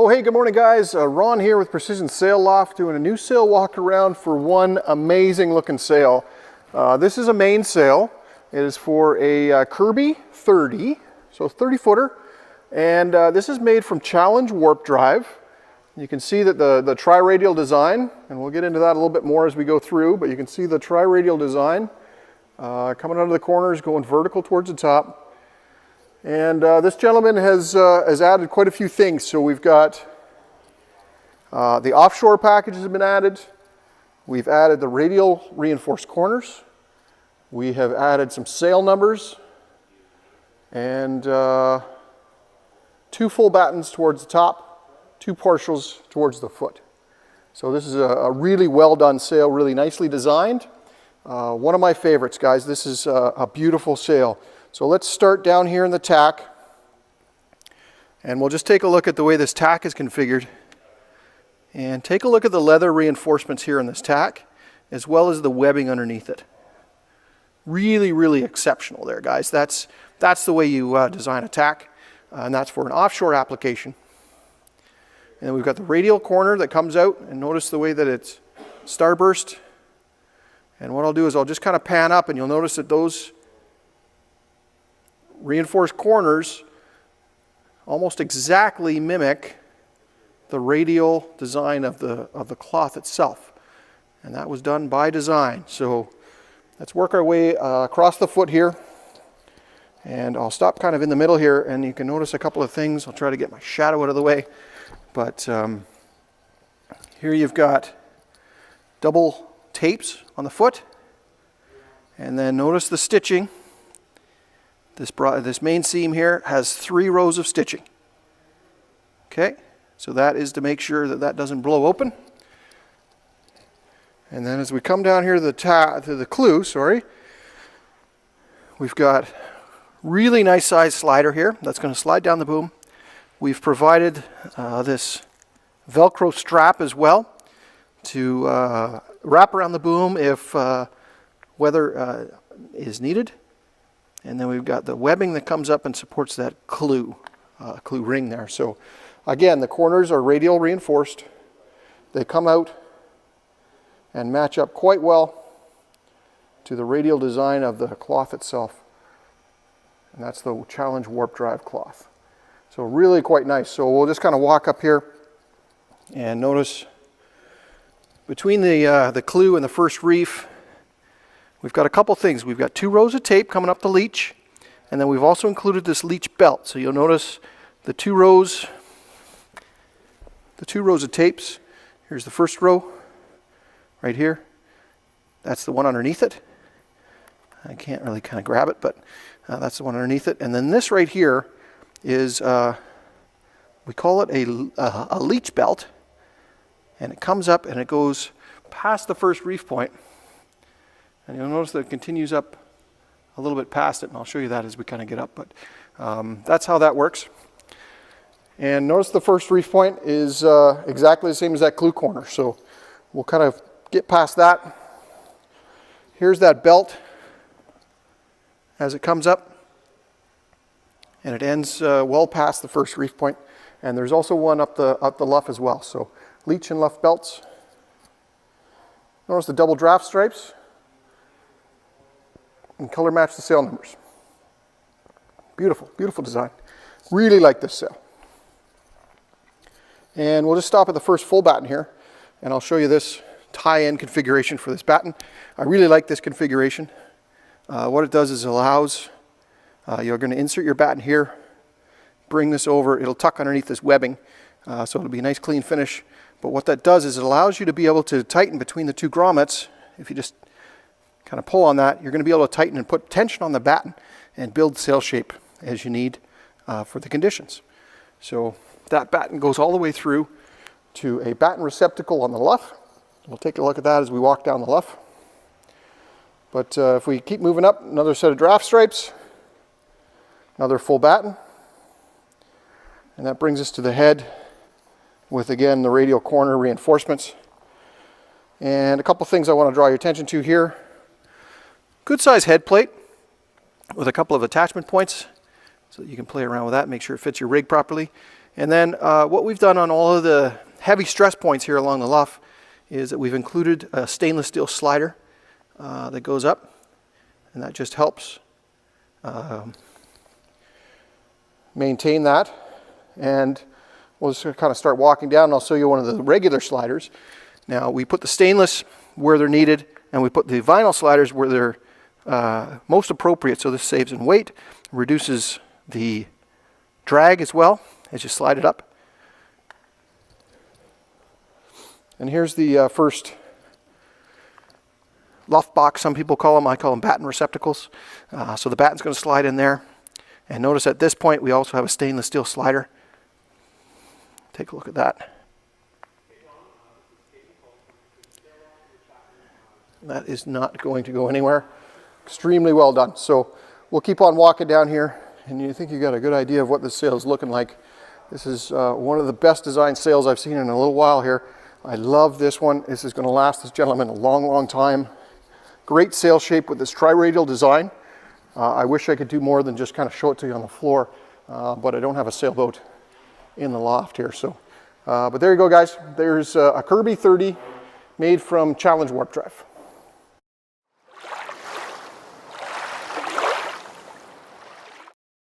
Oh, hey, good morning, guys. Ron here with Precision Sail Loft doing a new sail walk around for one amazing looking sail. This is a mainsail. It is for a Kirby 30, so 30 footer. And this is made from Challenge Warp Drive. You can see that the tri-radial design, and we'll get into that a little bit more as we go through, but you can see the tri-radial design coming out of the corners, going vertical towards the top. And this gentleman has added quite a few things. So we've got the offshore packages have been added. We've added the radial reinforced corners. We have added some sail numbers and 2 full battens towards the top, 2 partials towards the foot. So this is a really well done sail, really nicely designed. One of my favorites, guys. This is a beautiful sail. So let's start down here in the tack, and we'll just take a look at the way this tack is configured. And take a look at the leather reinforcements here in this tack, as well as the webbing underneath it. Really, really exceptional there, guys. That's the way you design a tack, and that's for an offshore application. And then we've got the radial corner that comes out, and notice the way that it's starburst. And what I'll do is I'll just kind of pan up, and you'll notice that those reinforced corners almost exactly mimic the radial design of the cloth itself, and that was done by design. So let's work our way across the foot here, and I'll stop kind of in the middle here, and you can notice a couple of things. I'll try to get my shadow out of the way, but here you've got double tapes on the foot, and then notice the stitching. This main seam here has 3 rows of stitching. Okay, so that is to make sure that that doesn't blow open. And then as we come down here to the clew, we've got really nice size slider here that's going to slide down the boom. We've provided this Velcro strap as well to wrap around the boom if weather is needed. And then we've got the webbing that comes up and supports that clew ring there. So again, the corners are radial reinforced. They come out and match up quite well to the radial design of the cloth itself. And that's the Challenge Warp Drive cloth. So really quite nice. So we'll just kind of walk up here and notice between the clew and the first reef, we've got a couple things. We've got 2 rows of tape coming up the leech, and then we've also included this leech belt. So you'll notice the 2 rows of tapes. Here's the first row right here. That's the one underneath it. I can't really kind of grab it, but that's the one underneath it. And then this right here is, we call it a leech belt, and it comes up and it goes past the first reef point. And you'll notice that it continues up a little bit past it, and I'll show you that as we kind of get up. But that's how that works. And notice the first reef point is exactly the same as that clew corner. So we'll kind of get past that. Here's that belt as it comes up, and it ends well past the first reef point. And there's also one up the luff as well. So leech and luff belts. Notice the double draft stripes. And color match the sail numbers. Beautiful, beautiful design. Really like this sail. And we'll just stop at the first full batten here, and I'll show you this tie-in configuration for this batten. I really like this configuration. What it does is it allows, you're going to insert your batten here, bring this over, it'll tuck underneath this webbing, so it'll be a nice clean finish. But what that does is it allows you to be able to tighten between the 2 grommets. If you just kind of pull on that, you're going to be able to tighten and put tension on the batten and build sail shape as you need for the conditions. So that batten goes all the way through to a batten receptacle on the luff. We'll take a look at that as we walk down the luff. But if we keep moving up, another set of draft stripes, another full batten, and that brings us to the head with, again, the radial corner reinforcements. And a couple things I want to draw your attention to here. Good size head plate with a couple of attachment points so that you can play around with that, make sure it fits your rig properly. And then what we've done on all of the heavy stress points here along the luff is that we've included a stainless steel slider that goes up, and that just helps maintain that. And we'll just kind of start walking down, and I'll show you one of the regular sliders. Now, we put the stainless where they're needed, and we put the vinyl sliders where they're most appropriate, so this saves in weight, reduces the drag as well as you slide it up. And here's the first luff box, some people call them. I call them batten receptacles. So the batten's going to slide in there. And notice at this point we also have a stainless steel slider. Take a look at that. That is not going to go anywhere. Extremely well done. So we'll keep on walking down here, and you think you got a good idea of what this sail is looking like. This is one of the best designed sails I've seen in a little while here. I love this one. This is going to last this gentleman a long, long time. Great sail shape with this tri-radial design. I wish I could do more than just kind of show it to you on the floor, but I don't have a sailboat in the loft here. So, but there you go, guys. There's a Kirby 30 made from Challenge Warp Drive.